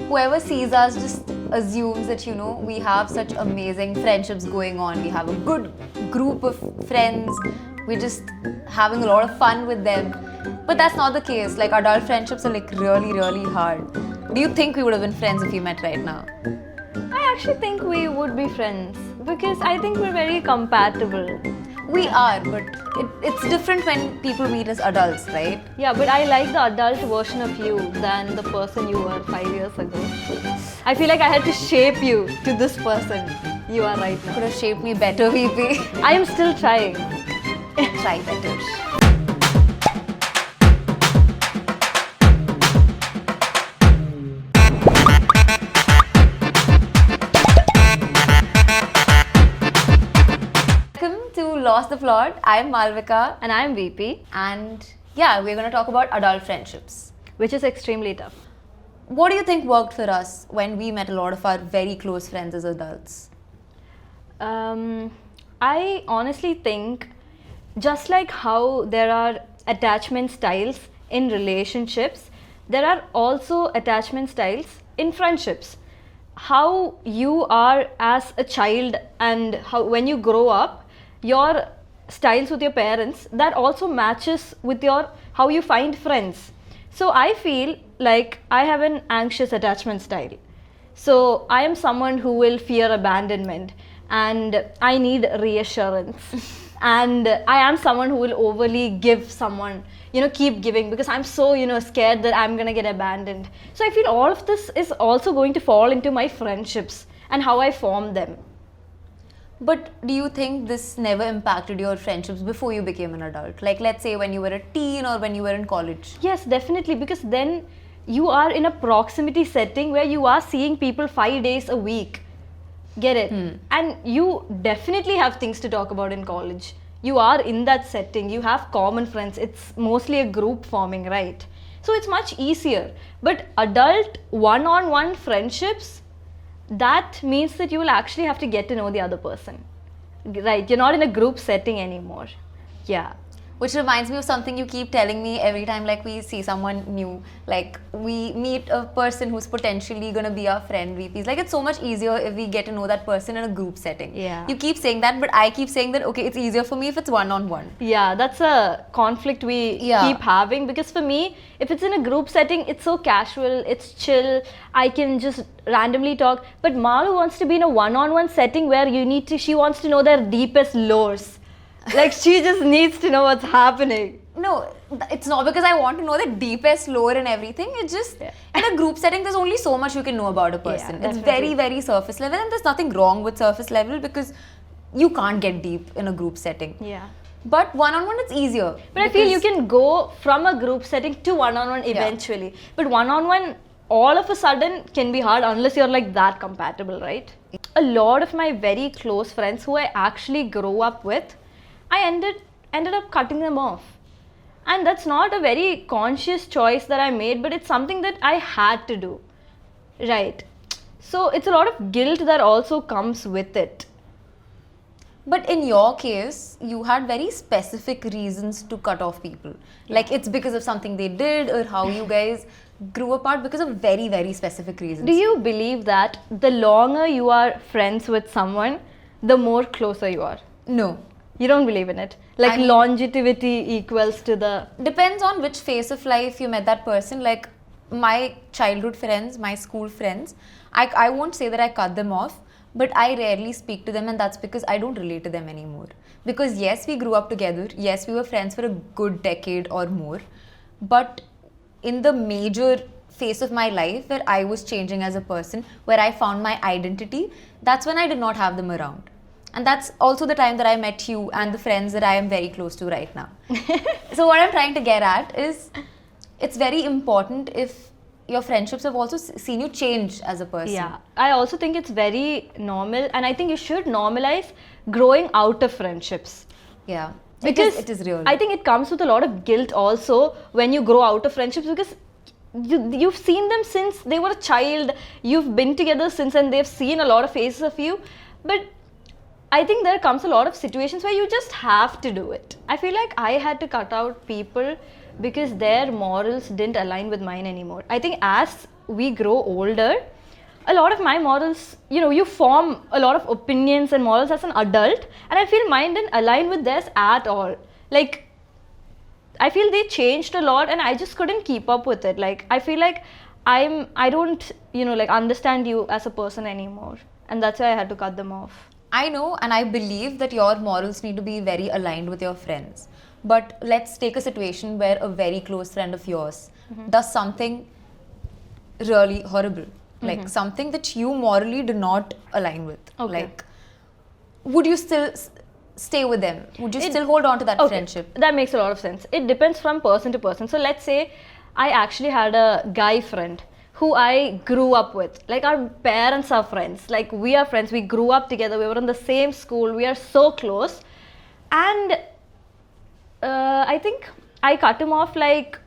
Whoever sees us just assumes that, we have such amazing friendships going on. We have a good group of friends. We're just having a lot of fun with them. But that's not the case. Like, adult friendships are like really, really hard. Do you think we would have been friends if we met right now? I actually think we would be friends because I think we're very compatible. We are, but it's different when people meet as adults, right? Yeah, but I like the adult version of you than the person you were 5 years ago. I feel like I had to shape you to this person you are right now. Could have shaped me better, VP. I am still trying. Try better. Lost the Plot. I'm Malvika. And I'm VP. And yeah, we're going to talk about adult friendships. Which is extremely tough. What do you think worked for us when we met a lot of our very close friends as adults? I honestly think just like how there are attachment styles in relationships, there are also attachment styles in friendships. How you are as a child and how when you grow up, your styles with your parents, that also matches with how you find friends. So I feel like I have an anxious attachment style. So I am someone who will fear abandonment and I need reassurance. And I am someone who will overly give someone, keep giving because I'm so, scared that I'm gonna get abandoned. So I feel all of this is also going to fall into my friendships and how I form them. But do you think this never impacted your friendships before you became an adult? Like, let's say when you were a teen or when you were in college? Yes, definitely, because then you are in a proximity setting where you are seeing people 5 days a week. Get it? And you definitely have things to talk about in college. You are in that setting, you have common friends. It's mostly a group forming, right? So it's much easier. But adult one-on-one friendships, that means that you will actually have to get to know the other person, right? You're not in a group setting anymore. Yeah. Which reminds me of something you keep telling me every time like we see someone new, like we meet a person who's potentially going to be our friend, VPs. Like it's so much easier if we get to know that person in a group setting. Yeah. You keep saying that, but I keep saying that, okay, it's easier for me if it's one-on-one. Yeah, that's a conflict we keep having because for me, if it's in a group setting, it's so casual, it's chill, I can just randomly talk. But Malu wants to be in a one-on-one setting where she wants to know their deepest lores. Like she just needs to know what's happening. No, it's not because I want to know the deepest lore and everything. It's just in a group setting, there's only so much you can know about a person. It's very, very surface level, and there's nothing wrong with surface level because you can't get deep in a group setting. Yeah. But one-on-one, it's easier. But I feel you can go from a group setting to one-on-one eventually. But one-on-one, all of a sudden, can be hard unless you're like that compatible, right? A lot of my very close friends who I actually grew up with, I ended up cutting them off. And that's not a very conscious choice that I made, but it's something that I had to do. Right. So it's a lot of guilt that also comes with it. But in your case, you had very specific reasons to cut off people. Like it's because of something they did or how you guys grew apart because of very, very specific reasons. Do you believe that the longer you are friends with someone, the more closer you are? No. You don't believe in it? Like longevity equals to the... Depends on which phase of life you met that person. Like my childhood friends, my school friends, I won't say that I cut them off, but I rarely speak to them, and that's because I don't relate to them anymore. Because yes, we grew up together. Yes, we were friends for a good decade or more. But in the major phase of my life where I was changing as a person, where I found my identity, that's when I did not have them around. And that's also the time that I met you and the friends that I am very close to right now. So what I'm trying to get at is, it's very important if your friendships have also seen you change as a person. Yeah, I also think it's very normal, and I think you should normalize growing out of friendships. Yeah, because it is real. I think it comes with a lot of guilt also when you grow out of friendships, because you've seen them since they were a child, you've been together since, and they've seen a lot of phases of you. But I think there comes a lot of situations where you just have to do it. I feel like I had to cut out people because their morals didn't align with mine anymore. I think as we grow older, a lot of my morals, you form a lot of opinions and morals as an adult, and I feel mine didn't align with theirs at all. Like, I feel they changed a lot and I just couldn't keep up with it. Like, I feel like I don't, understand you as a person anymore. And that's why I had to cut them off. I know, and I believe that your morals need to be very aligned with your friends. But let's take a situation where a very close friend of yours does something really horrible. Like something that you morally do not align with. Okay. Like, would you still stay with them? Would you still hold on to that friendship? That makes a lot of sense. It depends from person to person. So let's say I actually had a guy friend who I grew up with. Like, our parents are friends. Like, we are friends. We grew up together. We were in the same school. We are so close. And I think I cut him off like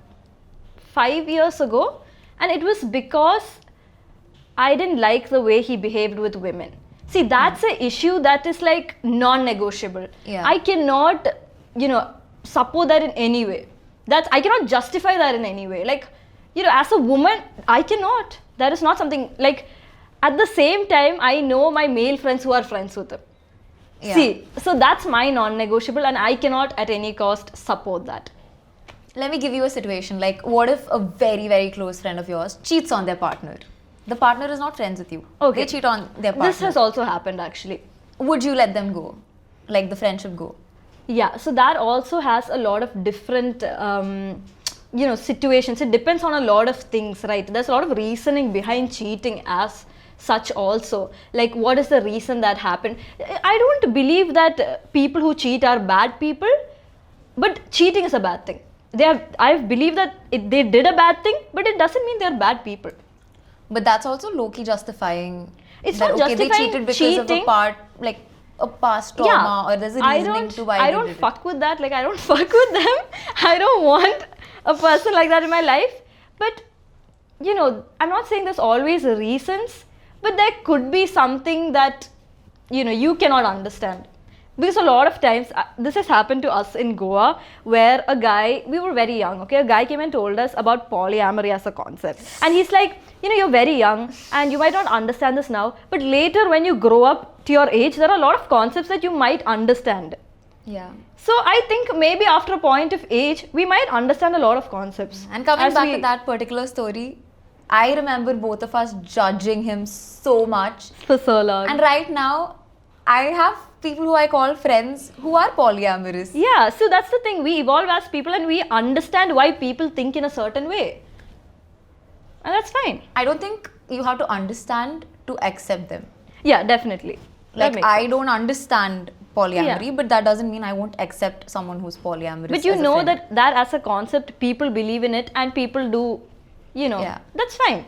5 years ago. And it was because I didn't like the way he behaved with women. See, that's an issue that is like non-negotiable. Yeah. I cannot, support that in any way. I cannot justify that in any way. Like, as a woman, I cannot. That is not something, like, at the same time, I know my male friends who are friends with him. Yeah. See, so that's my non-negotiable and I cannot at any cost support that. Let me give you a situation. Like, what if a very, very close friend of yours cheats on their partner? The partner is not friends with you. Okay. They cheat on their partner. This has also happened actually. Would you let them go? Like the friendship go? Yeah, so that also has a lot of different, situations. It depends on a lot of things, right? There's a lot of reasoning behind cheating as such also. Like, what is the reason that happened? I don't believe that people who cheat are bad people, but cheating is a bad thing. I believe that they did a bad thing, but it doesn't mean they're bad people. But that's also low-key justifying. It's that, not okay, justifying they cheated because of a past trauma, or there's a reasoning to why I they don't did fuck with that. Like, I don't fuck with them. I don't want a person like that in my life. But, I'm not saying there's always reasons, but there could be something that, you cannot understand. Because a lot of times, this has happened to us in Goa, where we were very young, okay? A guy came and told us about polyamory as a concept. And he's like, you're very young and you might not understand this now, but later when you grow up to your age, there are a lot of concepts that you might understand. Yeah. So I think maybe after a point of age, we might understand a lot of concepts. And coming back to that particular story, I remember both of us judging him so much. For so long. And right now, I have people who I call friends who are polyamorous. Yeah, so that's the thing. We evolve as people and we understand why people think in a certain way. And that's fine. I don't think you have to understand to accept them. Yeah, definitely. Like, I don't understand polyamory, but that doesn't mean I won't accept someone who's polyamorous. But you know that as a concept, people believe in it and people do, that's fine.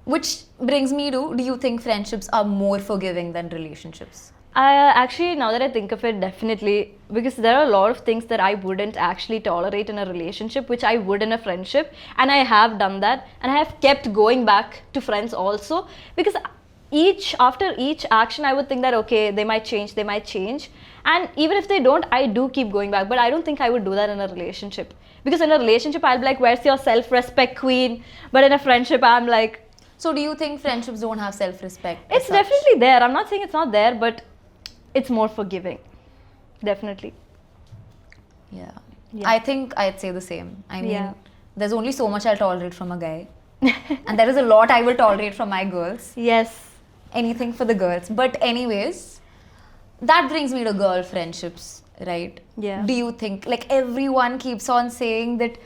Which brings me to, do you think friendships are more forgiving than relationships? Actually, now that I think of it, definitely, because there are a lot of things that I wouldn't actually tolerate in a relationship, which I would in a friendship, and I have done that, and I have kept going back to friends also, because after each action, I would think that, okay, they might change, and even if they don't, I do keep going back, but I don't think I would do that in a relationship, because in a relationship, I'll be like, where's your self-respect, queen? But in a friendship, I'm like... So do you think friendships don't have self-respect? It's definitely there. I'm not saying it's not there, but it's more forgiving. Definitely. Yeah. I think I'd say the same. I mean, there's only so much I'll tolerate from a guy. And there is a lot I will tolerate from my girls. Yes. Anything for the girls. But anyways, that brings me to girl friendships, right? Yeah. Do you think, like, everyone keeps on saying that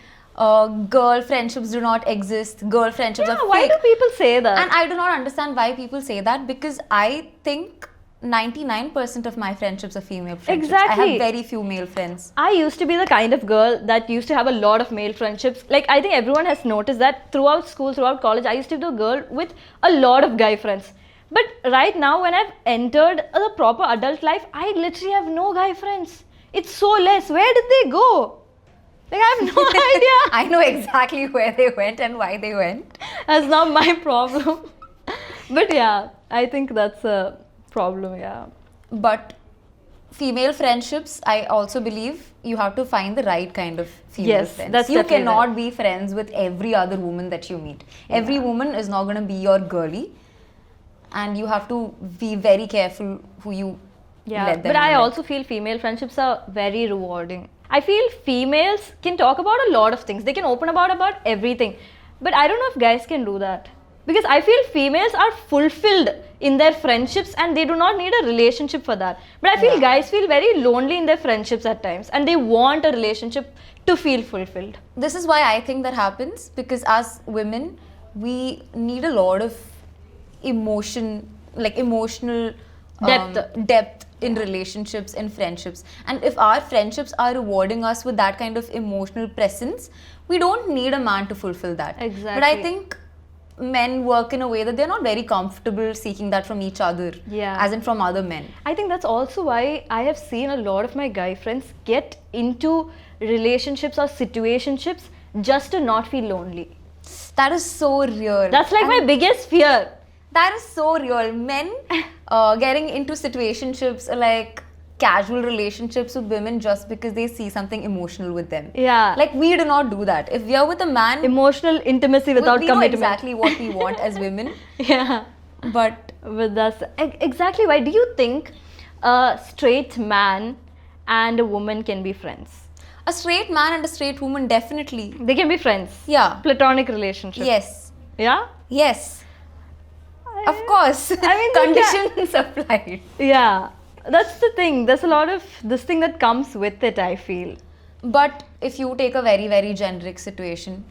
girl friendships do not exist, girl friendships are fake. Why do people say that? And I do not understand why people say that, because I think 99% of my friendships are female friendships. Exactly. I have very few male friends. I used to be the kind of girl that used to have a lot of male friendships. Like, I think everyone has noticed that throughout school, throughout college, I used to be a girl with a lot of guy friends. But right now, when I've entered the proper adult life, I literally have no guy friends. It's so less. Where did they go? Like, I have no idea. I know exactly where they went and why they went. That's not my problem. But yeah, I think that's a problem, yeah. But female friendships, I also believe you have to find the right kind of female Yes, friends. that's You definitely cannot right. be friends with every other woman that you meet. Every woman is not going to be your girlie, and you have to be very careful who you let them but I in. also feel female friendships are very rewarding. I feel females can talk about a lot of things. They can open about everything. But I don't know if guys can do that. Because I feel females are fulfilled in their friendships and they do not need a relationship for that. But I feel guys feel very lonely in their friendships at times and they want a relationship to feel fulfilled. This is why I think that happens, because as women, we need a lot of emotion, like emotional depth in relationships and friendships. And if our friendships are rewarding us with that kind of emotional presence, we don't need a man to fulfill that. Exactly. But I think men work in a way that they're not very comfortable seeking that from each other, as in from other men. I think that's also why I have seen a lot of my guy friends get into relationships or situationships just to not feel lonely. That is so real. That's like my biggest fear. That is so real. Men getting into situationships, like casual relationships with women just because they see something emotional with them. Yeah. Like, we do not do that. If we are with a man, Emotional intimacy without we know commitment. exactly what we want as women. Yeah. But With us. Exactly why do you think a straight man and a woman can be friends? a straight man and a straight woman, definitely. They can be friends. Yeah. Platonic relationship. Yes. Yeah? Yes. Of course. I mean, conditions applied. Yeah. That's the thing. There's a lot of this thing that comes with it, I feel. But if you take a very, very generic situation,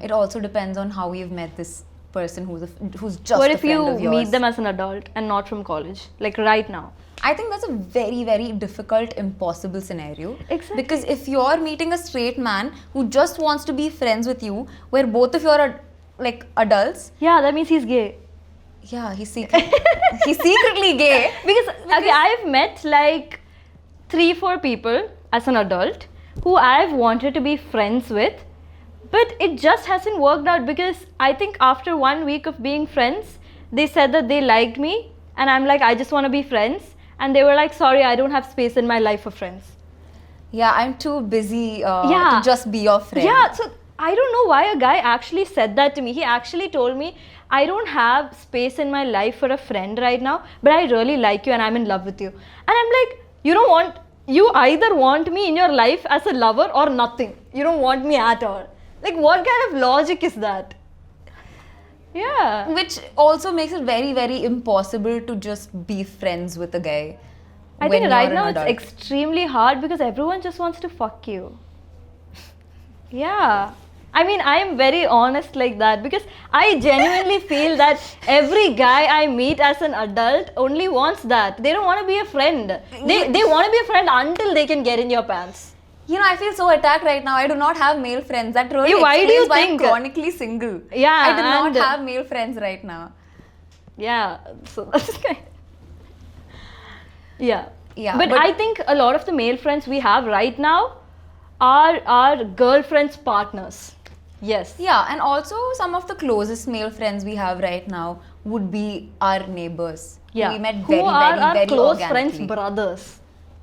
it also depends on how you've met this person who's just What a if friend you of yours. meet them as an adult and not from college? Like right now. I think that's a very, very difficult, impossible scenario. Exactly. Because if you're meeting a straight man who just wants to be friends with you, where both of you are like adults, Yeah, that means he's gay. yeah, he's secretly gay. Because okay, I've met like 3-4 people as an adult who I've wanted to be friends with, but it just hasn't worked out because I think after 1 week of being friends, they said that they liked me and I'm like, I just want to be friends, and they were like, sorry, I don't have space in my life for friends. Yeah, I'm too busy Yeah. to just be your friend. Yeah, so I don't know why a guy actually said that to me. He actually told me, I don't have space in my life for a friend right now, but I really like you and I'm in love with you. And I'm like, you either want me in your life as a lover or nothing. You don't want me at all. Like, what kind of logic is that? Yeah. Which also makes it very, very impossible to just be friends with a guy. I when think you're right an now it's adult. extremely hard because everyone just wants to fuck you. Yeah. I mean, I am very honest like that because I genuinely feel that every guy I meet as an adult only wants that. They don't want to be a friend. They want to be a friend until they can get in your pants. You know, I feel so attacked right now. I do not have male friends. That really Why do you explains why I'm think? chronically single. Yeah, I do not and- have male friends right now. Yeah. So that's kind. Yeah. Yeah, But but- I think a lot of the male friends we have right now are our girlfriends' partners. Yes. Yeah, and also some of the closest male friends we have right now would be our neighbors. Yeah. We met Who very, are very, our very close organically. friends' brothers.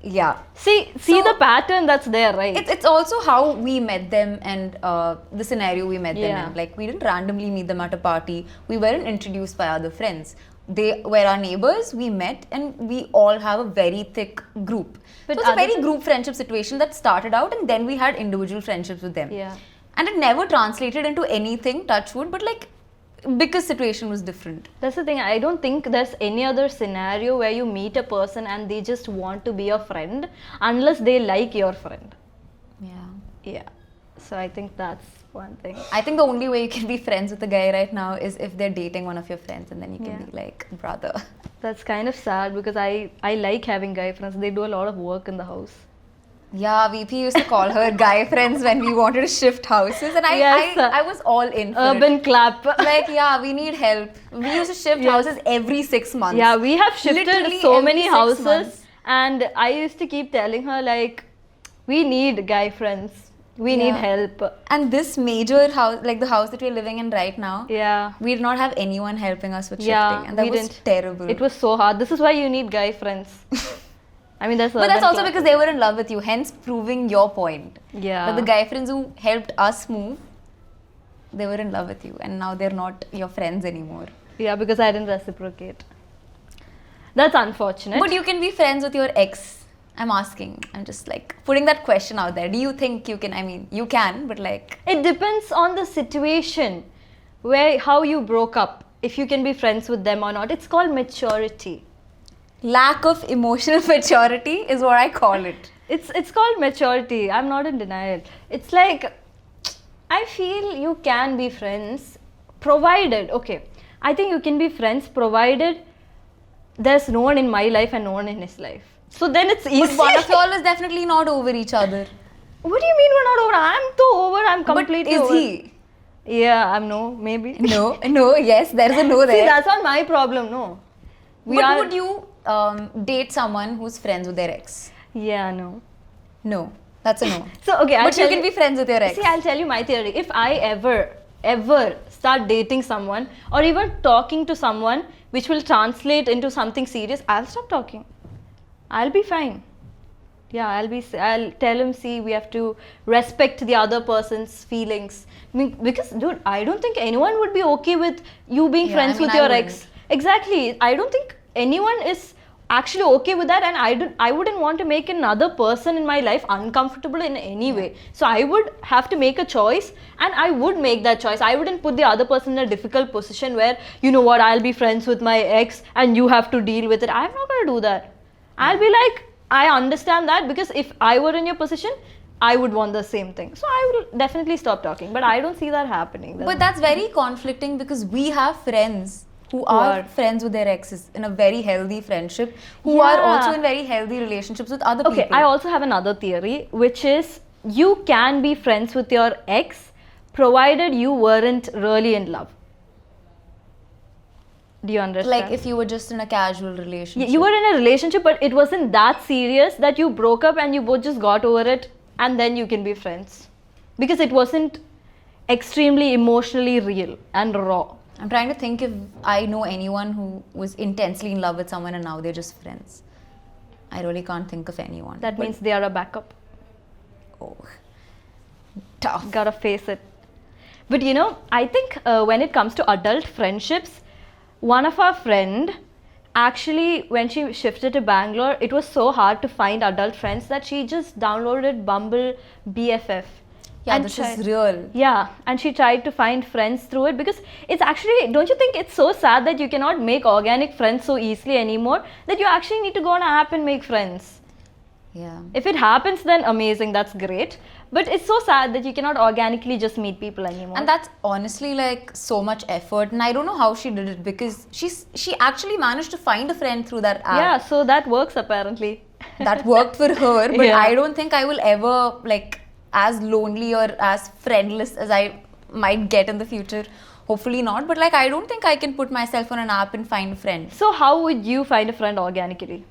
Yeah. See So- the pattern that's there, right? It's also how we met them and the scenario we met them Yeah. in. Like, we didn't randomly meet them at a party. We weren't introduced by other friends. They were our neighbors, we met, and we all have a very thick group. But so it's a very other- group friendship situation that started out, and then we had individual friendships with them. Yeah. And it never translated into anything, touch wood, but like, because situation was different. That's the thing. I don't think there's any other scenario where you meet a person and they just want to be your friend unless they like your friend. Yeah. Yeah. So I think that's one thing. I think the only way you can be friends with a guy right now is if they're dating one of your friends, and then you can Yeah. be like, brother. That's kind of sad because I like having guy friends. They do a lot of work in the house. Yeah, VP used to call her guy friends when we wanted to shift houses, and Yes. I was all in for Urban it. clap. Like, yeah, we need help. We used to shift Yes. houses every 6 months. Yeah, we have shifted Literally so every many 6 houses, months. and I used to keep telling her like, we need guy friends. We need help. And this major house, like the house that we're living in right now, Yeah. we did not have anyone helping us with Yeah, shifting. And that we was didn't. terrible. It was so hard. This is why you need guy friends. I mean, that's But that's also because they were in love with you, hence proving your point. Yeah. That the guy friends who helped us move, they were in love with you, and now they're not your friends anymore. Yeah, because I didn't reciprocate. That's unfortunate. But you can be friends with your ex. I'm asking. I'm just like putting that question out there. Do you think you can? I mean, you can, but like. It depends on the situation, how you broke up. If you can be friends with them or not. It's called maturity. Lack of emotional maturity is what I call it. It's called maturity. I'm not in denial. It's like, I feel you can be friends provided, okay, I think you can be friends provided there's no one in my life and no one in his life. So then it's easy. But one of y'all is definitely not over each other. What do you mean we're not over? I'm too over. I'm completely but is over. he? Yeah, I'm no, maybe. No, yes, there's a no there. See, that's not my problem, no. Would you date someone who's friends with their ex? Yeah, no. No, that's a no. So, okay, but you can be friends with your ex. See, I'll tell you my theory. If I ever start dating someone or even talking to someone which will translate into something serious, I'll stop talking. I'll be fine. Yeah, I'll tell him, see, we have to respect the other person's feelings. I mean, because, dude, I don't think anyone would be okay with you being friends with your ex. Exactly. I don't think anyone is actually okay with that, and I wouldn't want to make another person in my life uncomfortable in any way. So I would have to make a choice, and I would make that choice. I wouldn't put the other person in a difficult position where, you know what, I'll be friends with my ex and you have to deal with it. I'm not going to do that. I'll be like, I understand that, because if I were in your position, I would want the same thing. So I would definitely stop talking, but I don't see that happening. But that's very conflicting, because we have friends who are friends with their exes in a very healthy friendship, who are also in very healthy relationships with other people. Okay, I also have another theory, which is you can be friends with your ex provided you weren't really in love. Do you understand? Like if you were just in a casual relationship. You were in a relationship, but it wasn't that serious that you broke up and you both just got over it, and then you can be friends. Because it wasn't extremely emotionally real and raw. I'm trying to think if I know anyone who was intensely in love with someone and now they're just friends. I really can't think of anyone. That means they are a backup. Oh, tough. Gotta face it. But you know, I think when it comes to adult friendships, one of our friend, actually when she shifted to Bangalore, it was so hard to find adult friends that she just downloaded Bumble BFF. Yeah, and this is real. Yeah, and she tried to find friends through it, because it's actually, don't you think it's so sad that you cannot make organic friends so easily anymore, that you actually need to go on an app and make friends? Yeah. If it happens, then amazing, that's great. But it's so sad that you cannot organically just meet people anymore. And that's honestly like so much effort, and I don't know how she did it, because she actually managed to find a friend through that app. Yeah, so that works apparently. That worked for her, but Yeah. I don't think I will ever like as lonely or as friendless as I might get in the future. Hopefully not, but like I don't think I can put myself on an app and find a friend. So how would you find a friend organically?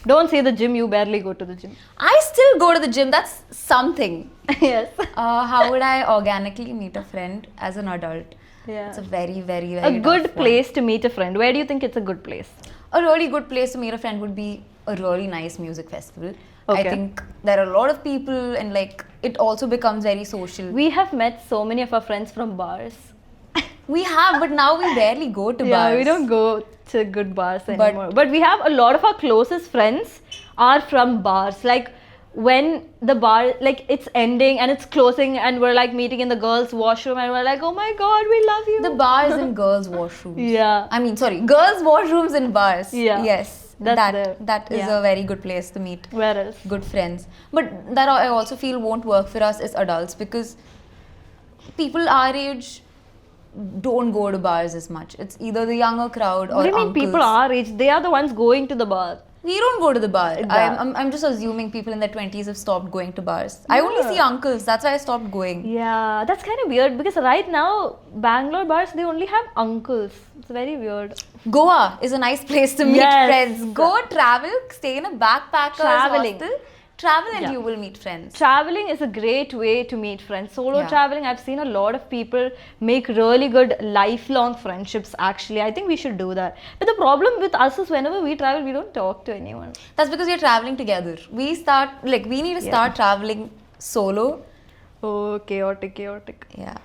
Don't say the gym, you barely go to the gym. I still go to the gym, that's something. Yes. How would I organically meet a friend as an adult? Yeah. It's a very, very, A very good tough one. place to meet a friend. Where do you think it's a good place? A really good place to meet a friend would be a really nice music festival. Okay. I think there are a lot of people, and like it also becomes very social. We have met so many of our friends from bars. We have, but now we barely go to Yeah, bars. we don't go to good bars anymore. But we have a lot of our closest friends are from bars. Like when the bar, like it's ending and it's closing and we're like meeting in the girls' washroom and we're like, oh my god, we love you. The bars and girls' washrooms. Yeah. I mean, sorry, girls' washrooms and bars. Yeah. Yes. That is yeah. a very good place to meet Where else? good friends. But that I also feel won't work for us as adults, because people our age don't go to bars as much. It's either the younger crowd or What do you mean uncles. people our age? They are the ones going to the bar. We don't go to the bar. Yeah. I'm just assuming people in their 20s have stopped going to bars. I only Yeah. see uncles. That's why I stopped going. Yeah, that's kind of weird because right now, Bangalore bars, they only have uncles. It's very weird. Goa is a nice place to meet Yes. friends. Go travel, stay in a backpacker's Traveling. hostel, Travel and Yeah. you will meet friends. Traveling is a great way to meet friends. Solo Yeah. traveling, I've seen a lot of people make really good lifelong friendships actually. I think we should do that. But the problem with us is whenever we travel, we don't talk to anyone. That's because we're traveling together. We need to start traveling solo. Oh, chaotic. Yeah.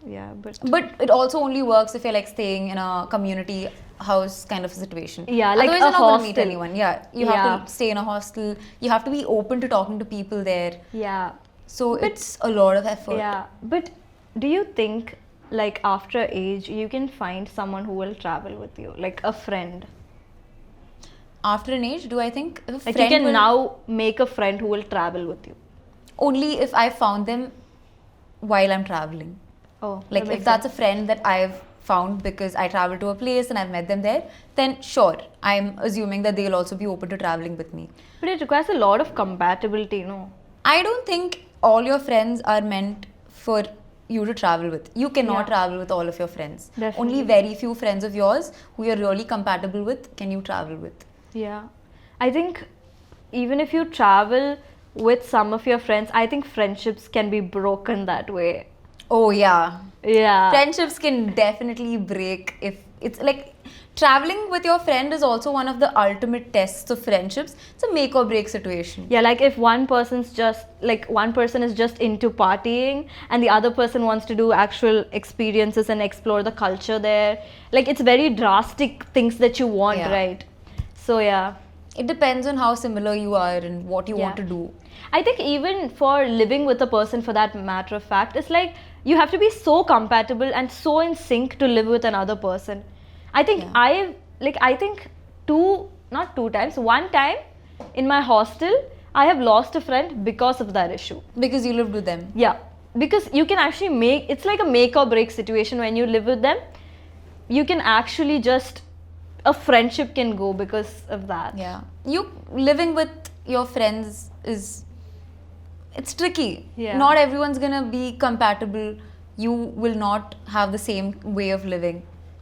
Yeah, but But it also only works if you're like staying in a community house kind of a situation. Yeah, like otherwise a you're not going to meet hostel. anyone. Yeah, you have to stay in a hostel. You have to be open to talking to people there. yeah. So it's a lot of effort. Yeah, but do you think like after age you can find someone who will travel with you, like a friend? After an age, do I think if a Like you friend can will, now make a friend who will travel with you. only if I found them while I'm traveling. Oh, Like if that's a friend that I've found because I traveled to a place and I've met them there, then sure, I'm assuming that they'll also be open to traveling with me. But it requires a lot of compatibility, no? I don't think all your friends are meant for you to travel with. You cannot Yeah. travel with all of your friends. Definitely. Only very few friends of yours who you're really compatible with can you travel with. Yeah. I think even if you travel with some of your friends, I think friendships can be broken that way. Oh yeah. Yeah. Friendships can definitely break if it's like traveling with your friend is also one of the ultimate tests of friendships. It's a make or break situation. Yeah, like if one person is just into partying and the other person wants to do actual experiences and explore the culture there, like it's very drastic things that you want, Yeah. right? So yeah. It depends on how similar you are and what you want to Yeah. do. I think even for living with a person, for that matter of fact, it's like you have to be so compatible and so in sync to live with another person. I think Yeah. I think not two times, one time in my hostel, I have lost a friend because of that issue. Because you lived with them. Yeah, because you can actually it's like a make or break situation when you live with them. You can actually a friendship can go because of that. Yeah. You living with your friends it's tricky. Yeah. Not everyone's gonna be compatible. You will not have the same way of living.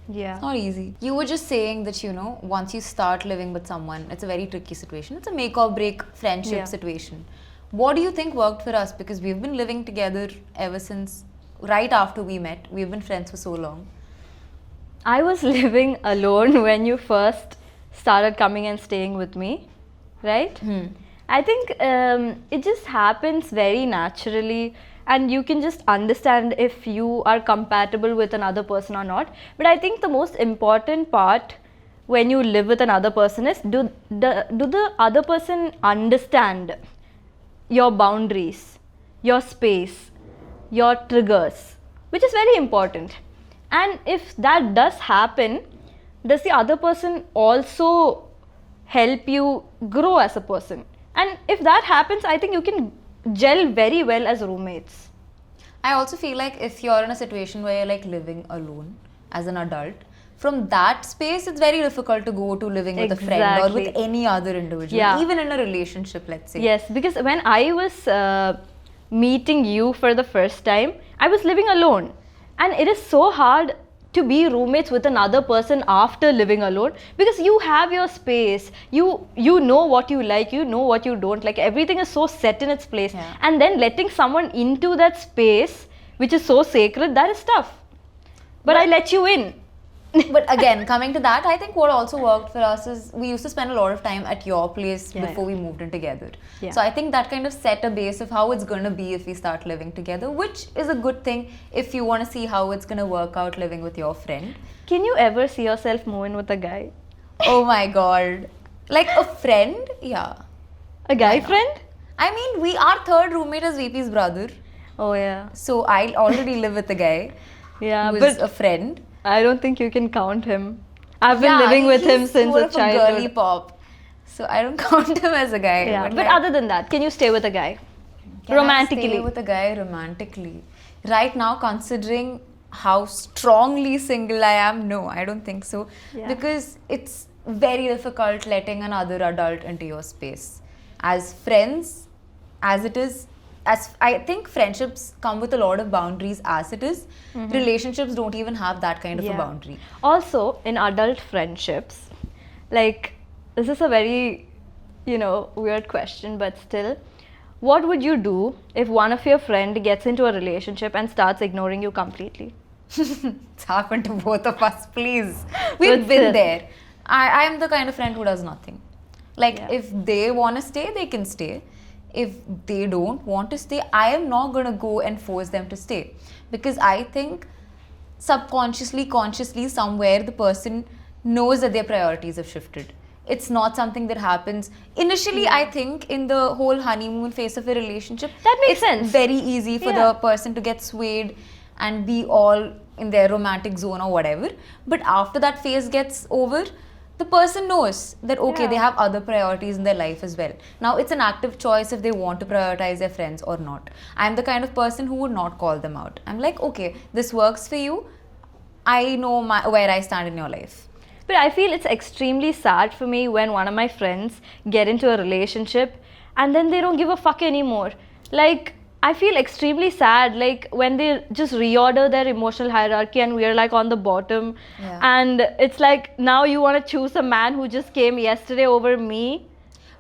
Yeah. It's not easy. You were just saying that, once you start living with someone, it's a very tricky situation. It's a make or break friendship Yeah. situation. What do you think worked for us? Because we've been living together ever since right after we met. We've been friends for so long. I was living alone when you first started coming and staying with me, right? I think it just happens very naturally, and you can just understand if you are compatible with another person or not. But I think the most important part when you live with another person is do the other person understand your boundaries, your space, your triggers, which is very important. And if that does happen, does the other person also help you grow as a person? And if that happens, I think you can gel very well as roommates. I also feel like if you're in a situation where you're like living alone as an adult, from that space, it's very difficult to go to living with a friend or with Exactly. any other individual, Yeah. even in a relationship, let's say. Yes, because when I was meeting you for the first time, I was living alone. And it is so hard to be roommates with another person after living alone, because you have your space, you know what you like, you know what you don't like, everything is so set in its place. Yeah. And then letting someone into that space which is so sacred, that is tough. But I let you in. But again, coming to that, I think what also worked for us is we used to spend a lot of time at your place before we moved in together. Yeah. So I think that kind of set a base of how it's going to be if we start living together, which is a good thing if you want to see how it's going to work out living with your friend. Can you ever see yourself moving with a guy? Oh my god. Like a friend? Yeah. A guy friend? I mean, our third roommate is VP's brother. Oh yeah. So I already live with a guy Yeah, who but is a friend. I don't think you can count him. I've been Yeah, living with him he's since more a of a girly childhood. pop. So I don't count him as a guy. Yeah, but like, other than that, can you stay with a guy? can I Romantically. stay with a guy romantically? Right now, considering how strongly single I am, no, I don't think so. Yeah. Because it's very difficult letting another adult into your space. As friends, as it is, as I think friendships come with a lot of boundaries as it is. Relationships don't even have that kind of a Yeah. boundary. Also, in adult friendships, like, this is a very, weird question, but still, what would you do if one of your friend gets into a relationship and starts ignoring you completely? It's happened to both of us, please. We've But been still. there. I am the kind of friend who does nothing. Like, Yeah. if they want to stay, they can stay. If they don't want to stay, I am not going to go and force them to stay. Because I think subconsciously, consciously, somewhere the person knows that their priorities have shifted. It's not something that happens. Initially, I think in the whole honeymoon phase of a relationship, That makes it's sense. very easy for Yeah. the person to get swayed and be all in their romantic zone or whatever. But after that phase gets over, the person knows that okay, Yeah. they have other priorities in their life as well. Now it's an active choice if they want to prioritize their friends or not. I'm the kind of person who would not call them out. I'm like, okay, this works for you. I know where I stand in your life. But I feel it's extremely sad for me when one of my friends get into a relationship and then they don't give a fuck anymore. Like, I feel extremely sad, like when they just reorder their emotional hierarchy and we're like on the bottom. Yeah. And it's like, now you want to choose a man who just came yesterday over me.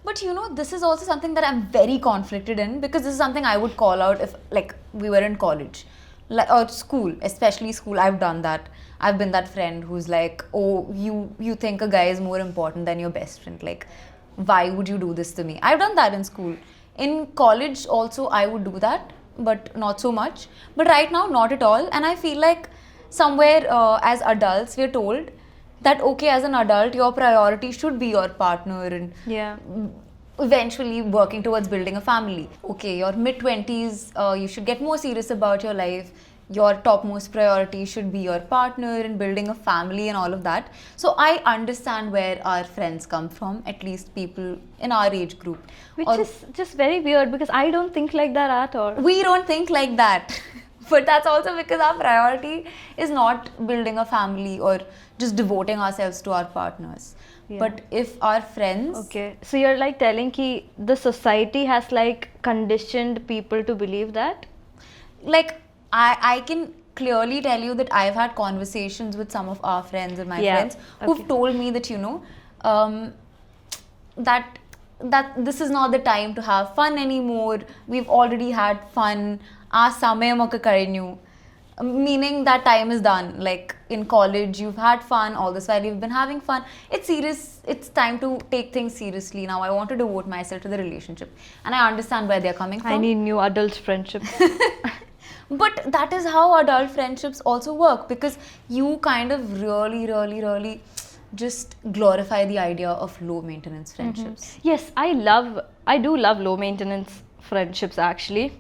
But you know, this is also something that I'm very conflicted in, because this is something I would call out if, like, we were in college, like, or school, especially school. I've done that. I've been that friend who's like, oh, you think a guy is more important than your best friend. Like, why would you do this to me? I've done that in school. In college also, I would do that, but not so much. But right now, not at all. And I feel like somewhere as adults, we're told that, okay, as an adult, your priority should be your partner and Yeah. eventually working towards building a family. Okay, your mid-20s, you should get more serious about your life. Your topmost priority should be your partner and building a family and all of that. So I understand where our friends come from, at least people in our age group. Which Or is just very weird because I don't think like that at all. we don't think like that. But that's also because our priority is not building a family or just devoting ourselves to our partners. Yeah. But if our friends... Okay, so you're like telling ki the society has like conditioned people to believe that? Like, I can clearly tell you that I've had conversations with some of our friends and my Yeah, friends who've okay. told me that, you know, that this is not the time to have fun anymore. We've already had fun. Meaning that time is done. Like, in college, you've had fun. All this while you've been having fun. It's serious. It's time to take things seriously. Now I want to devote myself to the relationship. And I understand where they're coming from. I need new adult friendships. But that is how adult friendships also work, because you kind of really just glorify the idea of low maintenance friendships. Yes, I do love low maintenance friendships actually.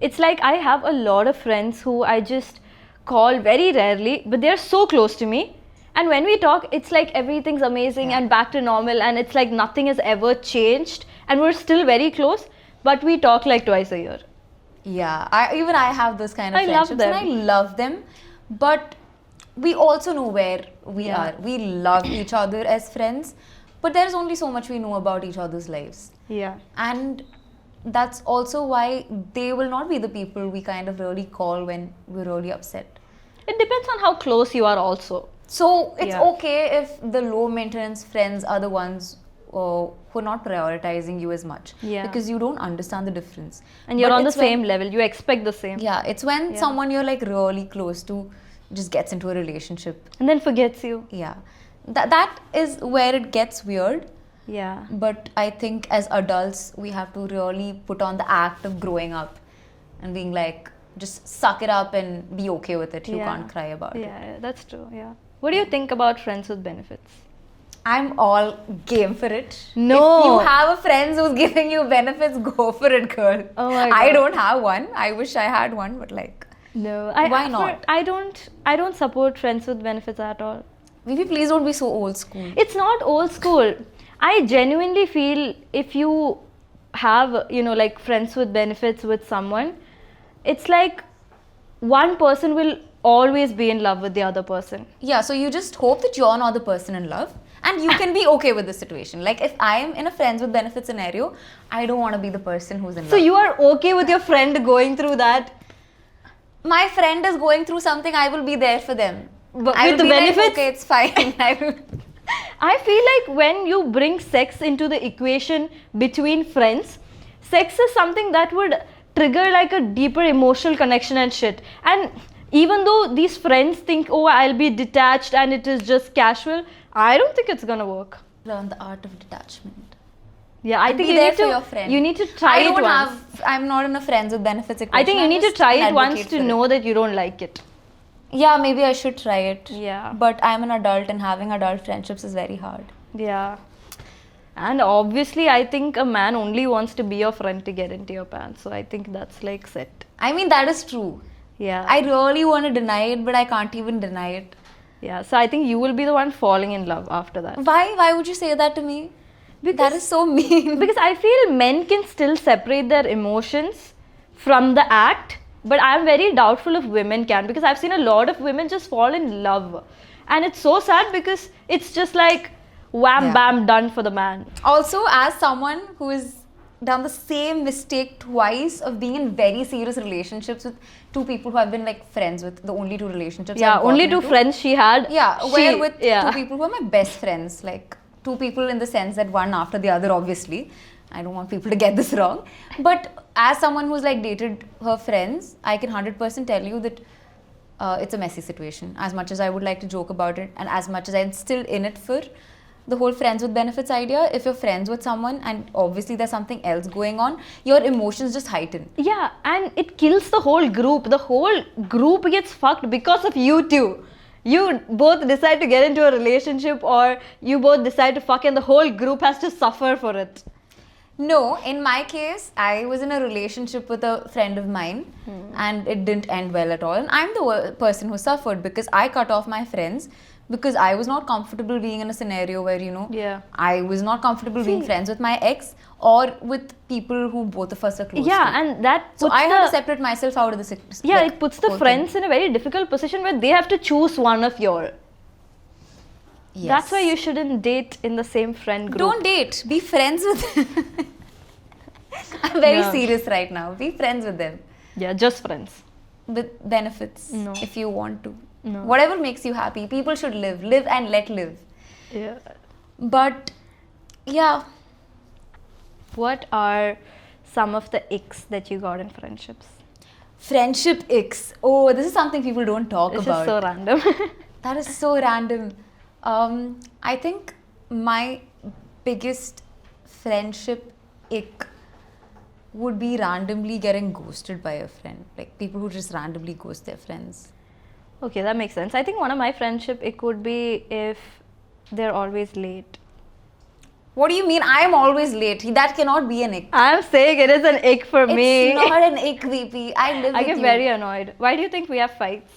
It's like I have a lot of friends who I just call very rarely, but they're so close to me. And when we talk, it's like everything's amazing Yeah. and back to normal, and it's like nothing has ever changed, and we're still very close, but we talk like twice a year. Yeah, I have those kind of I love friendships, and I them. love them. But we also know where we Yeah. are. We love each other as friends, but there's only so much we know about each other's lives. Yeah. And that's also why they will not be the people we kind of really call when we're really upset. It depends on how close you are also. So it's Yeah. okay if the low maintenance friends are the ones who are not prioritizing you as much, Yeah. because you don't understand the difference. And you're But on the it's when- same level, you expect the same. Yeah, it's when Yeah. someone you're like really close to just gets into a relationship. And then forgets you. Yeah, that is where it gets weird. Yeah. But I think as adults, we have to really put on the act of growing up and being like, just suck it up and be okay with it. You Yeah. can't cry about it. Yeah, that's true. Yeah. What do you think about friends with benefits? I'm all game for it. No. If you have a friend who's giving you benefits, go for it, girl. Oh my I God. don't have one. I wish I had one, but like, No. Why not? I don't support friends with benefits at all. maybe please don't be so old school. It's not old school. I genuinely feel if you have, like friends with benefits with someone, it's like one person will always be in love with the other person. Yeah, so you just hope that you're not the person in love and you can be okay with the situation. Like, if I am in a friends with benefits scenario, I don't want to be the person who's in So love. you are okay with your friend going through that? My friend is going through something, I will be there for them. But I with will the be like, benefits? okay, it's fine. I feel like when you bring sex into the equation between friends, sex is something that would trigger like a deeper emotional connection and shit. And even though these friends think, oh, I'll be detached and it is just casual, I don't think it's gonna work. Learn the art of detachment. Yeah, I think Be you there need for to. your friend. You need to try I it don't once. I'm not in a friends with benefits equation. I think you I'm need to just try an it once advocate to for know that you don't like it. Yeah, maybe I should try it. Yeah. But I'm an adult and having adult friendships is very hard. Yeah. And obviously, I think a man only wants to be your friend to get into your pants. So I think that's like set. I mean, that is true. Yeah. I really want to deny it, but I can't even deny it. Yeah. So I think you will be the one falling in love after that. Why? Why would you say that to me? That is so mean. Because I feel men can still separate their emotions from the act, but I'm very doubtful if women can, because I've seen a lot of women just fall in love. And it's so sad because it's just like wham bam done for the man. Also, as someone who has done the same mistake twice of being in very serious relationships with two people who I've been like friends with, the only two relationships Yeah, I've only gotten two into. friends she had. Yeah, where with yeah. two people who are my best friends, like two people in the sense that one after the other, obviously. I don't want people to get this wrong. But as someone who's like dated her friends, I can 100% tell you that it's a messy situation. As much as I would like to joke about it and as much as I'm still in it for the whole friends with benefits idea, if you're friends with someone and obviously there's something else going on, your emotions just heighten. Yeah, and it kills the whole group. The whole group gets fucked because of you two. You both decide to get into a relationship or you both decide to fuck and the whole group has to suffer for it. No, in my case, I was in a relationship with a friend of mine and it didn't end well at all. And I'm the person who suffered because I cut off my friends because I was not comfortable being in a scenario where, you know, I was not comfortable being friends with my ex or with people who both of us are close to. And that So I had to separate myself out of the situation. Yeah, it puts the friends in a very difficult position where they have to choose one of your. Yes. That's why you shouldn't date in the same friend group. Don't date. Be friends with them. I'm very serious right now. Be friends with them. Yeah, just friends. With benefits. No. If you want to. No. Whatever makes you happy. People should live. Live and let live. Yeah. But, yeah. What are some of the icks that you got in friendships? Friendship icks. Oh, this is something people don't talk about. This is so random. That is so random. I think my biggest friendship ick would be randomly getting ghosted by a friend. Like people who just randomly ghost their friends. Okay, that makes sense. I think one of my friendship ick would be if they're always late. What do you mean? I am always late. That cannot be an ick. I'm saying it is an ick for me. It's not an ick, VP. I live with you. I get very annoyed. Why do you think we have fights?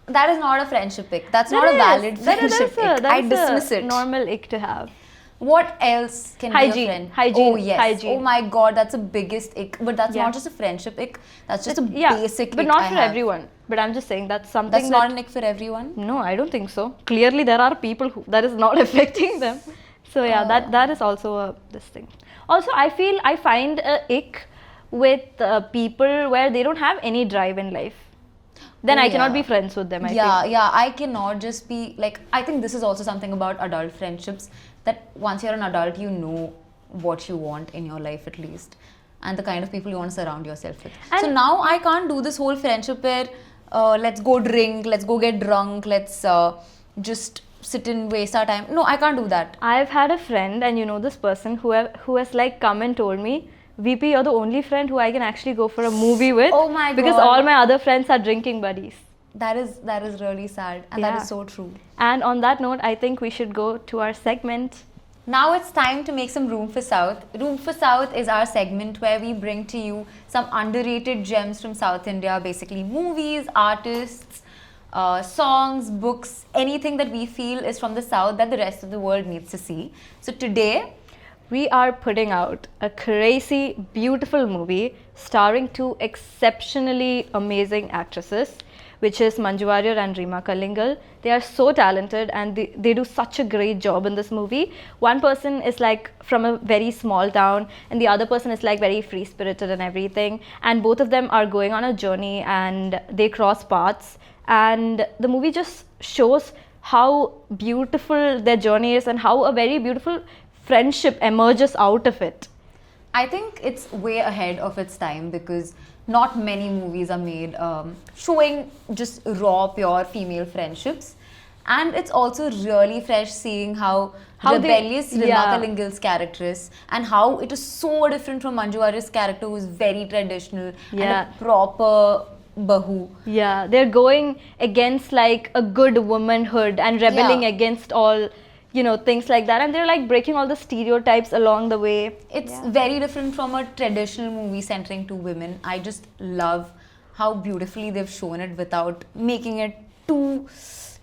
That is not a friendship ick. That's not a valid friendship ick. I dismiss it. Normal ick to have. What else can be a friend? Hygiene. Oh yes. Hygiene. Oh my god, that's a biggest ick. But that's Yeah. not just a friendship ick. That's just a basic ick. But not I for have. everyone. But I'm just saying that's something That's not an ick for everyone. No, I don't think so. Clearly, there are people who that is not affecting them. So yeah, that is also this thing. Also, I find a ick with people where they don't have any drive in life. Then I cannot be friends with them. I think. I cannot just be like. I think this is also something about adult friendships, that once you're an adult, you know what you want in your life at least, and the kind of people you want to surround yourself with. And so now I can't do this whole friendship where let's go drink, let's go get drunk, let's just sit and waste our time. No, I can't do that. I've had a friend, and you know this person who has like come and told me, VP, you're the only friend who I can actually go for a movie with. Oh my god! Because all my other friends are drinking buddies. That is really sad, and that is so true. And on that note, I think we should go to our segment. Now it's time to make some room for South. Room for South is our segment where we bring to you some underrated gems from South India, basically movies, artists, songs, books, anything that we feel is from the South that the rest of the world needs to see. So today, we are putting out a crazy, beautiful movie starring two exceptionally amazing actresses, which is Manju Warrier and Reema Kallingal. They are so talented and they do such a great job in this movie. One person is like from a very small town and the other person is like very free-spirited and everything. And both of them are going on a journey and they cross paths. And the movie just shows how beautiful their journey is and how a very beautiful friendship emerges out of it. I think it's way ahead of its time because not many movies are made showing just raw, pure female friendships. And it's also really fresh seeing how rebellious Rima Kalingil's character is and how it is so different from Manju Waryer's character, who is very traditional and a proper bahu. Yeah, they're going against like a good womanhood and rebelling against all, things like that, and they're like breaking all the stereotypes along the way. It's very different from a traditional movie centering two women. I just love how beautifully they've shown it without making it too,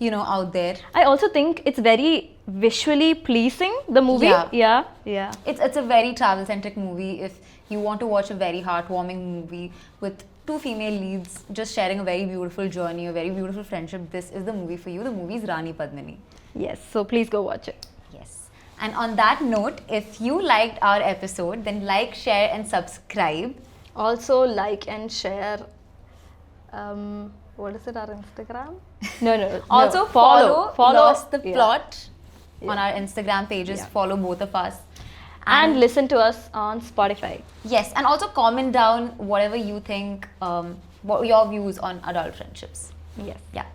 out there. I also think it's very visually pleasing, the movie. Yeah. It's a very travel centric movie. If you want to watch a very heartwarming movie with two female leads just sharing a very beautiful journey, a very beautiful friendship, this is the movie for you. The movie is Rani Padmini. Yes, so please go watch it. Yes. And on that note, if you liked our episode, then like, share and subscribe. Also like and share. What is it, our Instagram? No. Also follow Lost the Plot on our Instagram pages. Follow both of us. And listen to us on Spotify. Yes, and also comment down whatever you think, what your views on adult friendships. Yes. Yeah.